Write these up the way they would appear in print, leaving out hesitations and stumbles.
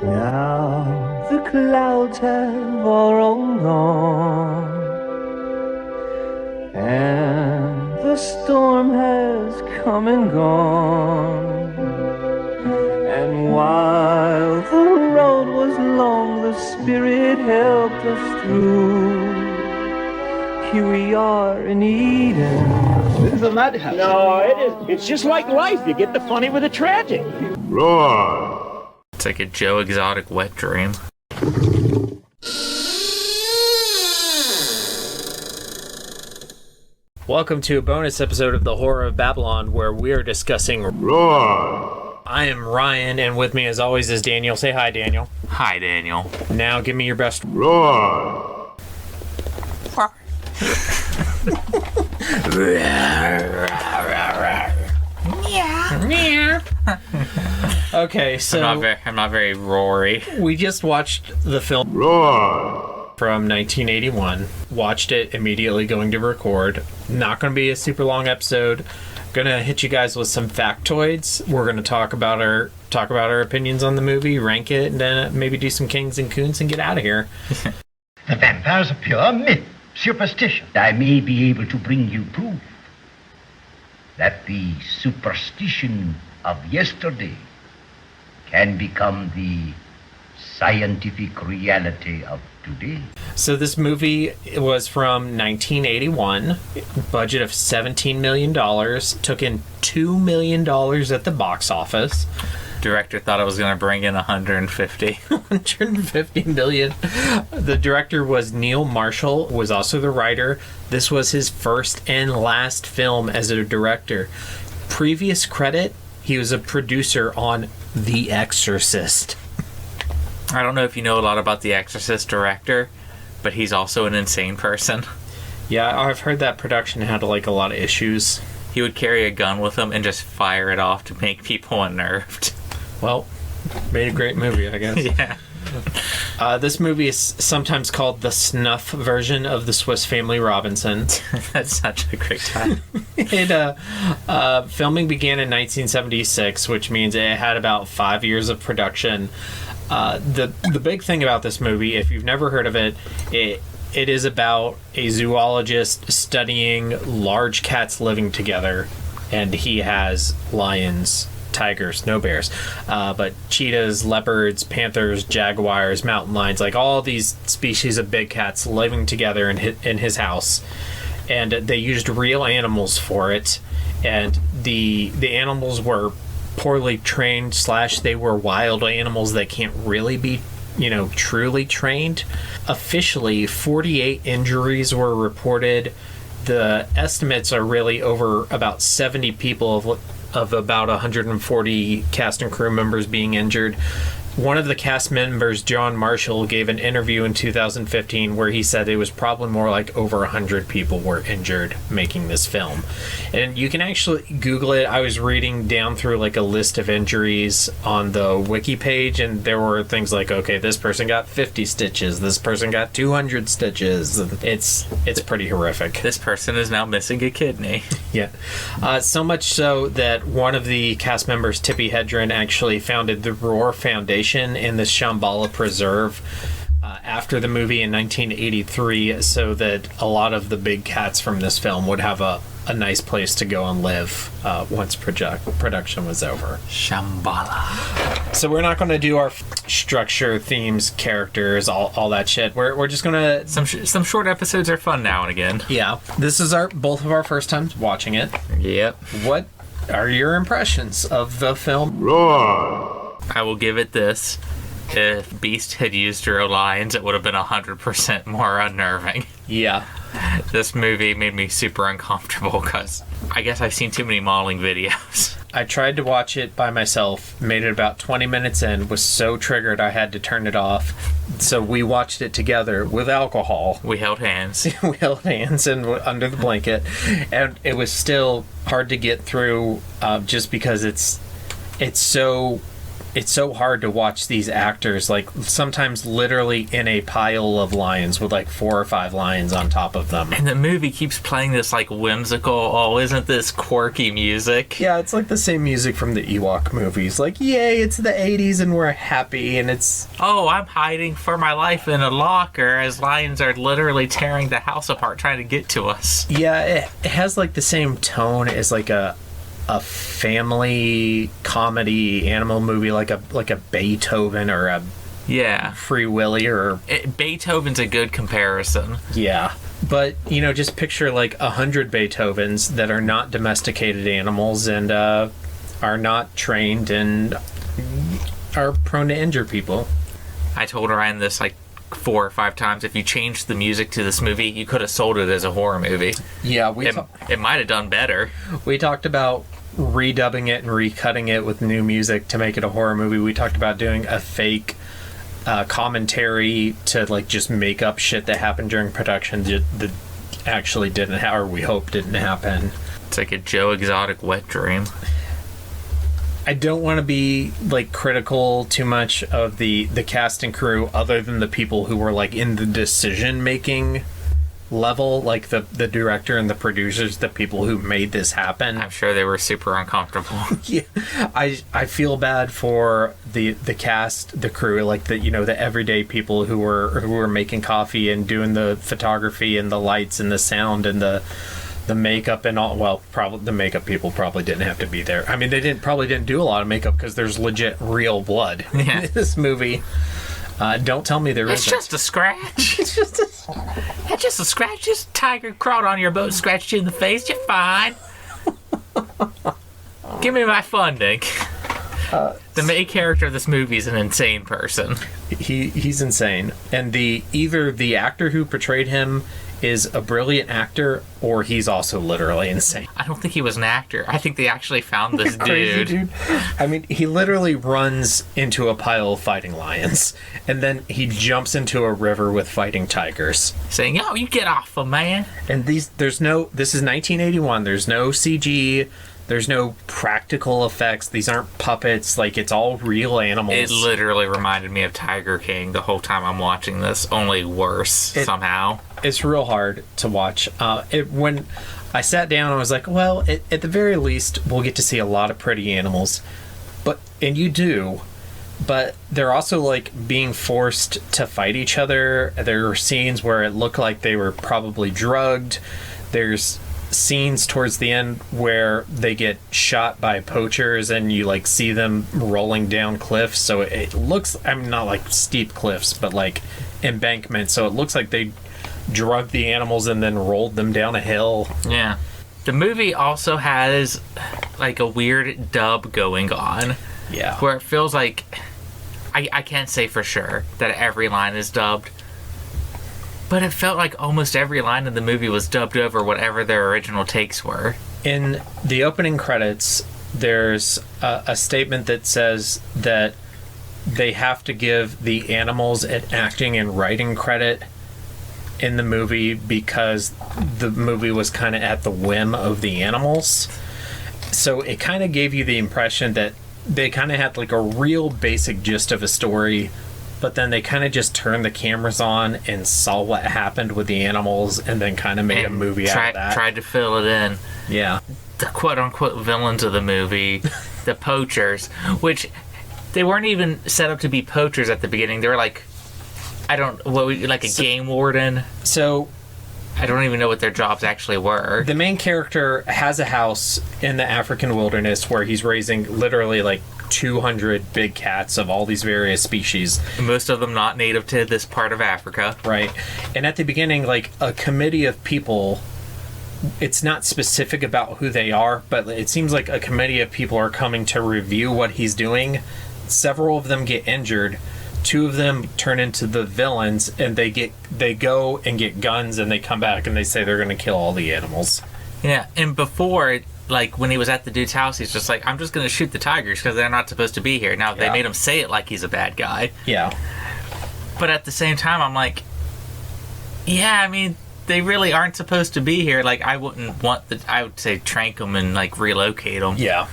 Now the clouds have all rolled on, and the storm has come and gone. And while the road was long, the Spirit helped us through. Here we are in Eden. This is a madhouse. No, it is. It's just like life. You get the funny with the tragic. Roar! It's like a Joe Exotic wet dream. Welcome to a bonus episode of The Horror of Babylon, where we are discussing Roar! I am Ryan, and with me as always is Daniel. Say hi, Daniel. Hi, Daniel. Now give me your best. Roar! Okay, so I'm not very roary. we just watched the film Roar! from 1981. Watched it immediately going to record. Not going to be a super long episode. Gonna hit you guys with some factoids. We're gonna talk about our opinions on the movie, rank it, and then maybe do some kings and Koontz and get out of here. The vampire's a pure myth, superstition. I may be able to bring you proof that the superstition of yesterday can become the scientific reality of today. So this movie was from 1981, budget of $17 million, took in $2 million at the box office. Director thought it was going to bring in 150. 150 million. The director was Neil Marshall, was also the writer. This was his first and last film as a director. Previous credit, he was a producer on The Exorcist. I don't know if you know a lot about The Exorcist director, but he's also an insane person. Yeah, I've heard that production had like a lot of issues. He would carry a gun with him and just fire it off to make people unnerved. Well, made a great movie, I guess. Yeah. This movie is sometimes called the snuff version of the Swiss Family Robinson. That's such a great title. Filming began in 1976, which means it had about 5 years of production. The big thing about this movie, if you've never heard of it, it is about a zoologist studying large cats living together, and he has lions, tigers, no bears, but cheetahs, leopards, panthers, jaguars, mountain lions, like all these species of big cats living together in his house. And they used real animals for it, and the animals were poorly trained / they were wild animals that can't really be truly trained. Officially 48 injuries were reported. The estimates are really over about 70 people of about 140 cast and crew members being injured. One of the cast members, John Marshall, gave an interview in 2015 where he said it was probably more like over 100 people were injured making this film. And you can actually Google it. I was reading down through like a list of injuries on the wiki page, and there were things like, okay, this person got 50 stitches, this person got 200 stitches. It's pretty horrific. This person is now missing a kidney. Yeah. So much so that one of the cast members, Tippi Hedren, actually founded the Roar Foundation in the Shambhala Preserve after the movie in 1983, so that a lot of the big cats from this film would have a nice place to go and live once production was over. Shambhala. So we're not going to do our structure, themes, characters, all that shit. We're just going to... Some short episodes are fun now and again. Yeah. This is both of our first times watching it. Yep. What are your impressions of the film? Roar! I will give it this. If Beast had used real lions, it would have been 100% more unnerving. Yeah. This movie made me super uncomfortable because I guess I've seen too many mauling videos. I tried to watch it by myself, made it about 20 minutes in, was so triggered I had to turn it off. So we watched it together with alcohol. We held hands. We held hands and under the blanket. And it was still hard to get through just because it's so it's so hard to watch these actors, like, sometimes literally in a pile of lions with, like, 4 or 5 lions on top of them. And the movie keeps playing this, like, whimsical, oh, isn't this quirky music? Yeah, it's like the same music from the Ewok movies. Like, yay, it's the 80s and we're happy, and it's... Oh, I'm hiding for my life in a locker as lions are literally tearing the house apart trying to get to us. Yeah, it has, like, the same tone as, like, a family comedy animal movie, like a Beethoven or a Free Willy or Beethoven's a good comparison. Yeah, but just picture like 100 Beethovens that are not domesticated animals and are not trained and are prone to injure people. I told Ryan this like 4 or 5 times. If you changed the music to this movie, you could have sold it as a horror movie. Yeah, it might have done better. We talked about redubbing it and recutting it with new music to make it a horror movie. We talked about doing a fake commentary to like just make up shit that happened during production that actually didn't happen, or we hope didn't happen. It's like a Joe Exotic wet dream. I don't want to be like critical too much of the cast and crew, other than the people who were like in the decision making level, like the director and the producers, the people who made this happen. I'm sure they were super uncomfortable. Yeah, I feel bad for the cast, the crew, like the the everyday people who were making coffee and doing the photography and the lights and the sound and the makeup and all. Well, probably the makeup people probably didn't have to be there. I mean, they probably didn't do a lot of makeup because there's legit real blood in this movie. Don't tell me there isn't. It's just a scratch. It's just a scratch. Just tiger crawled on your boat, scratched you in the face. You're fine. Give me my funding. The main character of this movie is an insane person. He's insane, and either the actor who portrayed him is a brilliant actor, or he's also literally insane. I don't think he was an actor. I think they actually found this Crazy dude. I mean, he literally runs into a pile of fighting lions, and then he jumps into a river with fighting tigers. Saying, "Yo, you get off of man." And this is 1981. There's no CG. There's no practical effects. These aren't puppets. Like, it's all real animals. It literally reminded me of Tiger King the whole time I'm watching this, only worse somehow. It's real hard to watch. When I sat down, I was like, well, at the very least, we'll get to see a lot of pretty animals. And you do. But they're also, like, being forced to fight each other. There are scenes where it looked like they were probably drugged. There's scenes towards the end where they get shot by poachers and you like see them rolling down cliffs, so it looks, I mean, not like steep cliffs, but like embankments, so it looks like they drugged the animals and then rolled them down a hill. Yeah. The movie also has like a weird dub going on. Yeah. Where it feels like I can't say for sure that every line is dubbed, but it felt like almost every line in the movie was dubbed over whatever their original takes were. In the opening credits, there's a statement that says that they have to give the animals an acting and writing credit in the movie because the movie was kind of at the whim of the animals. So it kind of gave you the impression that they kind of had like a real basic gist of a story, but then they kind of just turned the cameras on and saw what happened with the animals and then kind of made a movie out of that. Tried to fill it in. Yeah. The quote-unquote villains of the movie, the poachers, which they weren't even set up to be poachers at the beginning. They were like, a game warden. So I don't even know what their jobs actually were. The main character has a house in the African wilderness where he's raising literally like 200 big cats of all these various species. Most of them not native to this part of Africa. Right. And at the beginning, like, a committee of people, it's not specific about who they are, but it seems like a committee of people are coming to review what he's doing. Several of them get injured. 2 of them turn into the villains, and they go and get guns, and they come back and they say they're going to kill all the animals. Yeah, and before, like, when he was at the dude's house, he's just like, I'm just going to shoot the tigers because they're not supposed to be here. Now, they made him say it like he's a bad guy. Yeah. But at the same time, I'm like, yeah, I mean, they really aren't supposed to be here. Like, I wouldn't want I would say trank them and, like, relocate them. Yeah.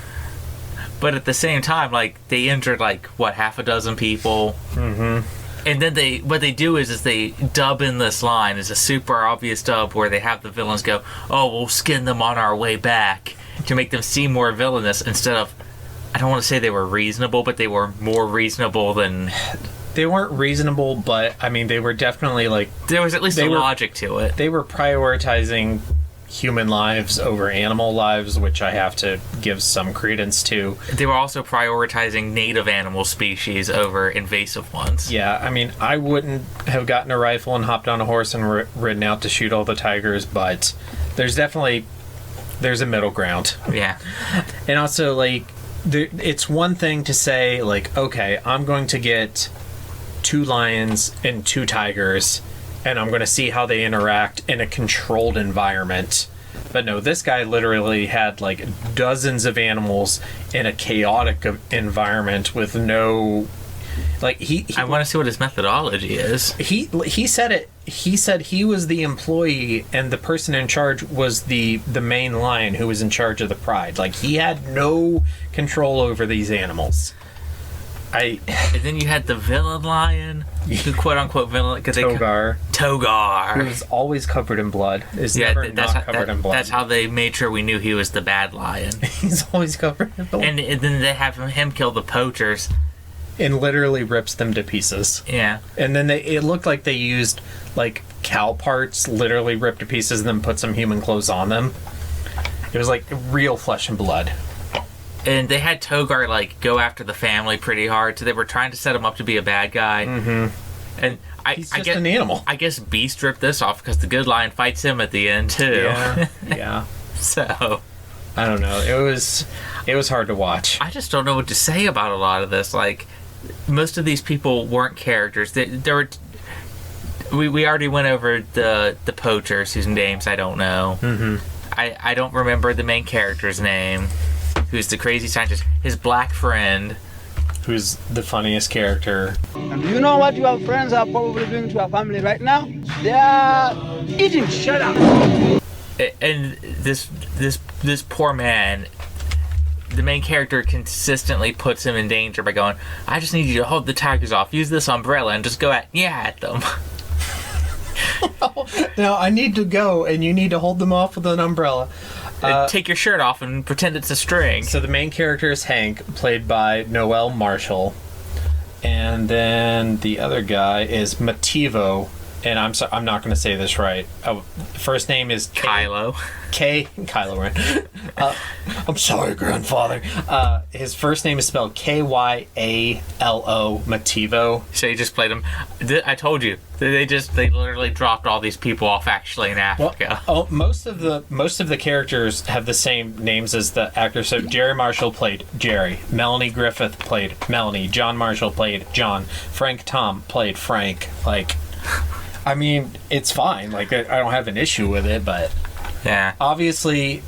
But at the same time, like, they injured, like, what, half a dozen people? Mm-hmm. And then what they do is they dub in this line. It's a super obvious dub where they have the villains go, oh, we'll skin them on our way back to make them seem more villainous instead of, I don't want to say they were reasonable, but they were more reasonable than... They weren't reasonable, but, I mean, they were definitely, like... There was at least logic to it. They were prioritizing human lives over animal lives, which I have to give some credence to. They were also prioritizing native animal species over invasive ones. Yeah, I mean, I wouldn't have gotten a rifle and hopped on a horse and ridden out to shoot all the tigers, but there's a middle ground. Yeah. And also, like, it's one thing to say, like, okay, I'm going to get 2 lions and 2 tigers, and I'm going to see how they interact in a controlled environment. But no, this guy literally had, like, dozens of animals in a chaotic environment with no... Like, I want to see what his methodology is. He said it. He said he was the employee, and the person in charge was the main lion who was in charge of the pride. Like, he had no control over these animals. And then you had the villain lion, who quote unquote villain, Togar, who was always covered in blood. Never not covered in blood. That's how they made sure we knew he was the bad lion. He's always covered in blood. And then they have him kill the poachers, and literally rips them to pieces. Yeah. And then it looked like they used, like, cow parts, literally ripped to pieces, and then put some human clothes on them. It was like real flesh and blood. And they had Togar, like, go after the family pretty hard, so they were trying to set him up to be a bad guy. Mm-hmm. And he's just an animal. I guess Beast ripped this off because the good lion fights him at the end, too. Yeah. Yeah. So... I don't know. It was hard to watch. I just don't know what to say about a lot of this. Like, most of these people weren't characters. There were... We already went over the poachers, whose names I don't know. Mm-hmm. I don't remember the main character's name, who's the crazy scientist. His black friend, who's the funniest character. And do you know what your friends are probably doing to your family right now? They are eating. Shut up. And this poor man, the main character consistently puts him in danger by going, I just need you to hold the tigers off, use this umbrella, and just go at them. Now, I need to go, and you need to hold them off with an umbrella. Take your shirt off and pretend it's a string. So the main character is Hank, played by Noel Marshall. And then the other guy is Mativo. And I'm not going to say this right. First name is Kylo. Kylo Ren. I'm sorry, grandfather. His first name is spelled Kyalo, Mativo. So you just played him. I told you they literally dropped all these people off actually in Africa. Well, most of the characters have the same names as the actors. So Jerry Marshall played Jerry. Melanie Griffith played Melanie. John Marshall played John. Frank Tom played Frank. Like. I mean, it's fine. Like, I don't have an issue with it, but yeah, obviously,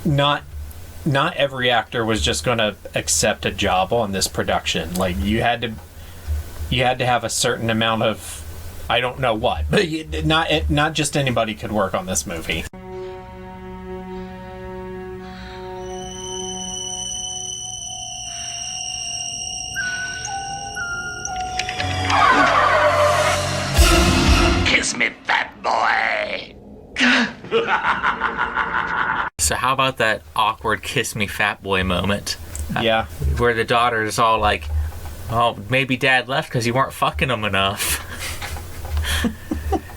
not every actor was just going to accept a job on this production. Like, you had to have a certain amount of, I don't know what, but not just anybody could work on this movie. Kiss me, fat boy. So how about that awkward kiss me fat boy moment? Yeah. Where the daughter's all like, oh, maybe dad left because you weren't fucking him enough.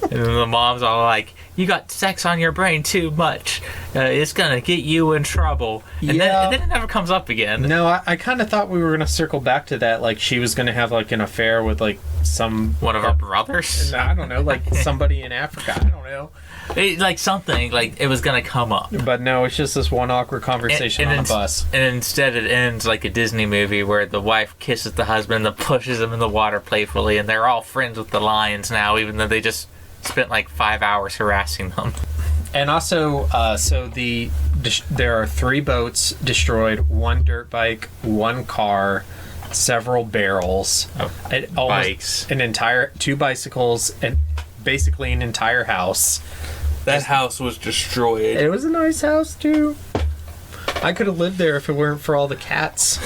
And then the mom's all like, you got sex on your brain too much. It's gonna get you in trouble. And, then it never comes up again. No, I kind of thought we were gonna circle back to that. Like, she was gonna have like an affair with like one of her brothers. I don't know, like somebody in Africa. I don't know. Like something like it was gonna come up. But no, it's just this one awkward conversation on a bus. And instead, it ends like a Disney movie where the wife kisses the husband, and pushes him in the water playfully, and they're all friends with the lions now, even though they just spent like 5 hours harassing them. And also, there are 3 boats destroyed, 1 dirt bike, 1 car, several barrels, bikes, 2 bicycles, and basically an entire house. That house was destroyed. It was a nice house too. I could have lived there if it weren't for all the cats.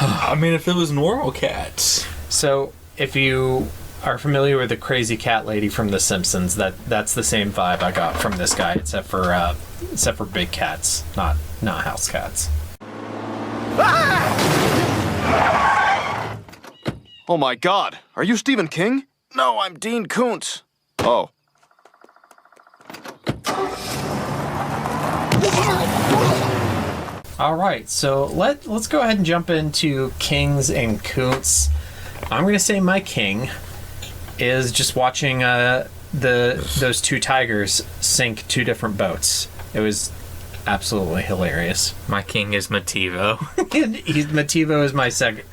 I mean, if it was normal cats. So, if you are familiar with the crazy cat lady from The Simpsons, that's the same vibe I got from this guy, except for big cats, not house cats. Oh my God! Are you Stephen King? No, I'm Dean Koontz. Oh. All right, so let's go ahead and jump into Kings and Koontz. I'm gonna say my king is just watching those two tigers sink two different boats. It was absolutely hilarious. My king is Mativo. Mativo is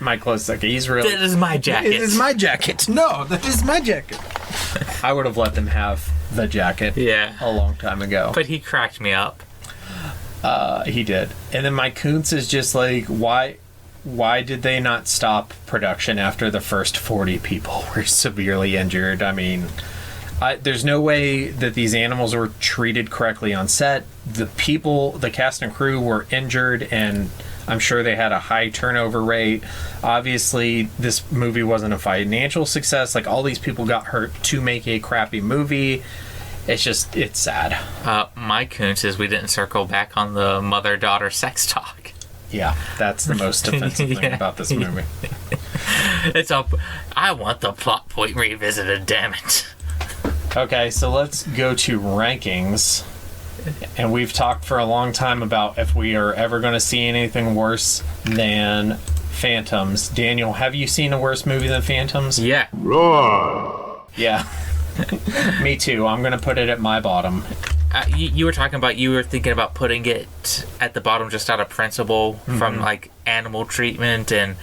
my close second. He's really. That is my jacket. It is my jacket. No, that is my jacket. I would have let them have the jacket. Yeah. A long time ago. But he cracked me up. He did. And then my Koontz is just like, why did they not stop production after the first 40 people were severely injured? I mean, there's no way that these animals were treated correctly on set. The cast and crew were injured, and I'm sure they had a high turnover rate. Obviously, this movie wasn't a financial success. Like, all these people got hurt to make a crappy movie. It's sad. My Koontz is we didn't circle back on the mother-daughter sex talk. Yeah, that's the most offensive thing about this movie. I want the plot point revisited, damn it. Okay, so let's go to rankings. And we've talked for a long time about if we are ever going to see anything worse than Phantoms. Daniel, have you seen a worse movie than Phantoms? Yeah. Run! Yeah. Me too. I'm going to put it at my bottom. You were thinking about putting it at the bottom just out of principle from like animal treatment and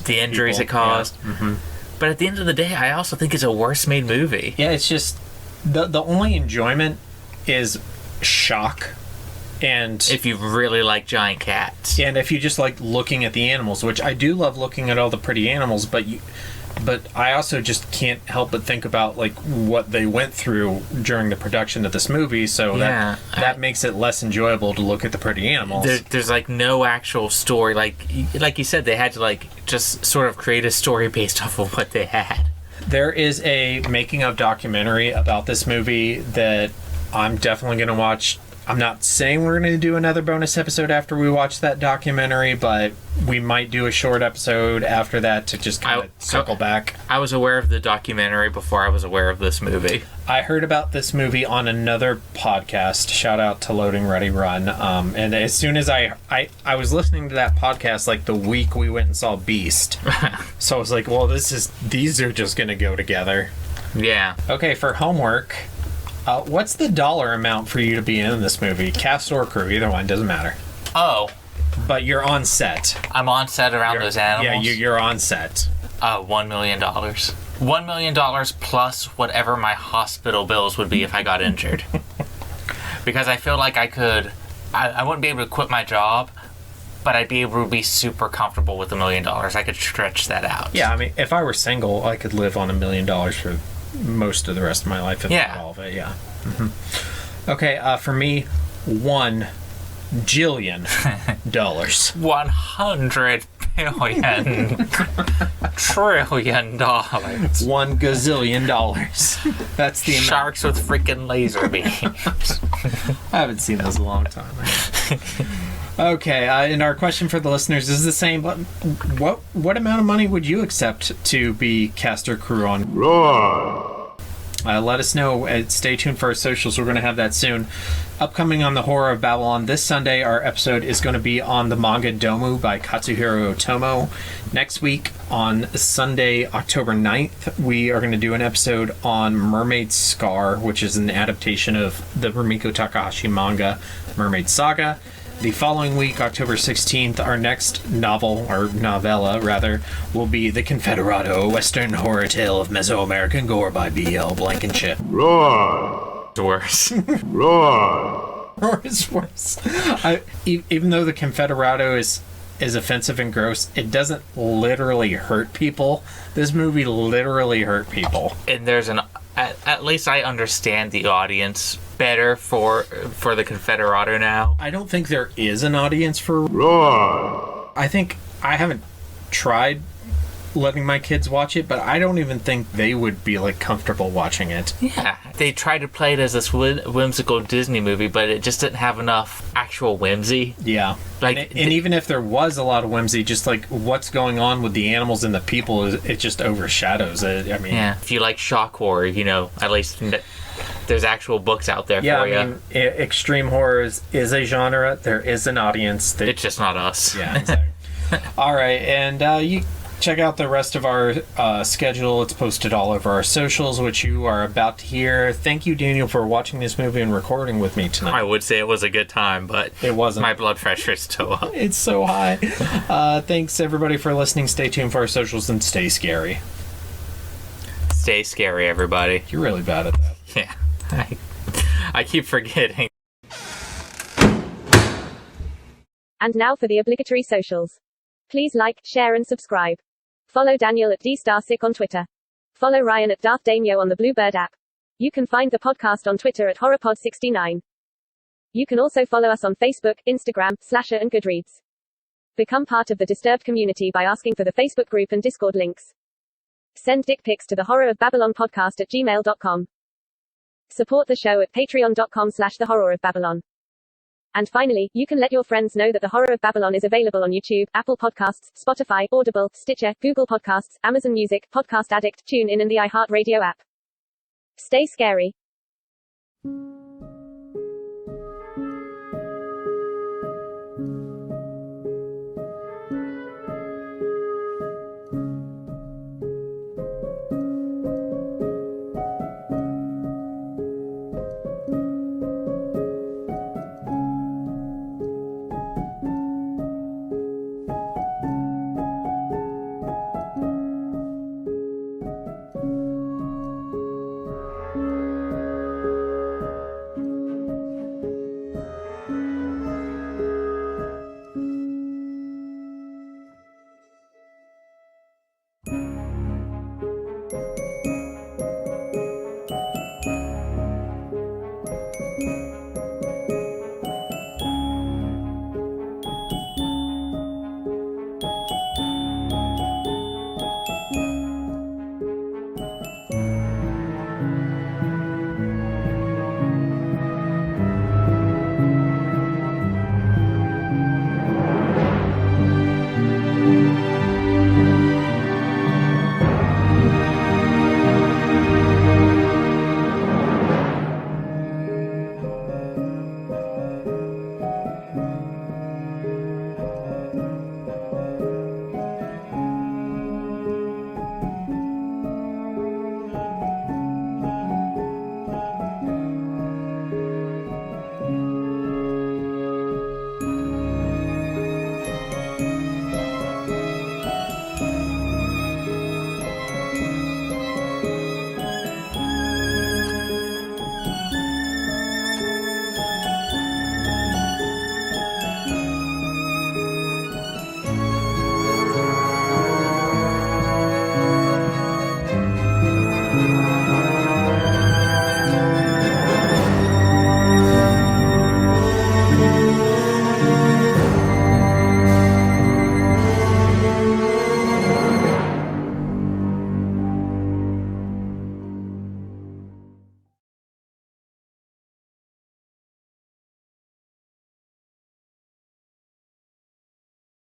the injuries it caused. Yeah. Mm-hmm. But at the end of the day, I also think it's a worse made movie. Yeah, it's just the only enjoyment is shock. And if you really like giant cats. And if you just like looking at the animals, which I do love looking at all the pretty animals, but I also just can't help but think about like what they went through during the production of this movie, so that makes it less enjoyable to look at the pretty animals. There's like no actual story, like you said, they had to like just sort of create a story based off of what they had. There is a making of documentary about this movie that I'm definitely going to watch. I'm not saying we're going to do another bonus episode after we watch that documentary, but we might do a short episode after that to just kind of circle back. I was aware of the documentary before I was aware of this movie. I heard about this movie on another podcast. Shout out to Loading Ready Run. And as soon as I was listening to that podcast like the week we went and saw Beast. So I was like, well, these are just going to go together. Yeah. Okay, for homework... what's the dollar amount for you to be in this movie? Cast or crew, either one, doesn't matter. Oh. But you're on set. I'm on set around those animals? Yeah, you're on set. $1 million. $1 million plus whatever my hospital bills would be if I got injured. Because I feel like I wouldn't be able to quit my job, but I'd be able to be super comfortable with $1 million. I could stretch that out. Yeah, I mean, if I were single, I could live on $1 million for most of the rest of my life, if not all of it. Yeah. Mm-hmm. Okay, for me, $1 jillion. 100 billion trillion dollars. $1 gazillion. That's the amount. Sharks with freaking laser beams. I haven't seen those in a long time. Okay, and our question for the listeners is the same. What amount of money would you accept to be cast or crew on? Run! Let us know. Stay tuned for our socials. We're going to have that soon. Upcoming on the Horror of Babylon this Sunday, our episode is going to be on the manga Domu by Katsuhiro Otomo. Next week, on Sunday, October 9th, we are going to do an episode on Mermaid Scar, which is an adaptation of the Rumiko Takahashi manga Mermaid Saga. The following week, October 16th, our next novella, will be The Confederado, a Western horror tale of Mesoamerican gore by B.L. Blankenship. Run! It's worse. Run! Or it's worse. Even though The Confederado is offensive and gross, it doesn't literally hurt people. This movie literally hurt people. And there's an at least I understand the audience better for the Confederado now. I don't think there is an audience for... Run. I think I haven't tried letting my kids watch it, but I don't even think they would be like comfortable watching it. Yeah, they tried to play it as this whimsical Disney movie, but it just didn't have enough actual whimsy. Yeah, like, and even if there was a lot of whimsy, just like what's going on with the animals and the people, it just overshadows it. I mean, yeah, if you like shock horror, you know, at least there's actual books out there for you. I mean, extreme horror is a genre. There is an audience. It's just not us. Yeah, exactly. All right, and you check out the rest of our schedule. It's posted all over our socials, which you are about to hear. Thank you, Daniel, for watching this movie and recording with me tonight. I would say it was a good time, but it wasn't. My blood pressure is still up. It's so high. Thanks, everybody, for listening. Stay tuned for our socials and stay scary. Stay scary, everybody. You're really bad at that. Yeah. I keep forgetting. And now for the obligatory socials. Please like, share, and subscribe. Follow Daniel at DStarSick on Twitter. Follow Ryan at Darth Damio on the Bluebird app. You can find the podcast on Twitter at HorrorPod69. You can also follow us on Facebook, Instagram, Slasher, and Goodreads. Become part of the Disturbed community by asking for the Facebook group and Discord links. Send dick pics to the Horror of Babylon podcast at gmail.com. Support the show at patreon.com/the Horror of Babylon. And finally, you can let your friends know that The Horror of Babylon is available on YouTube, Apple Podcasts, Spotify, Audible, Stitcher, Google Podcasts, Amazon Music, Podcast Addict, TuneIn, and the iHeartRadio app. Stay scary.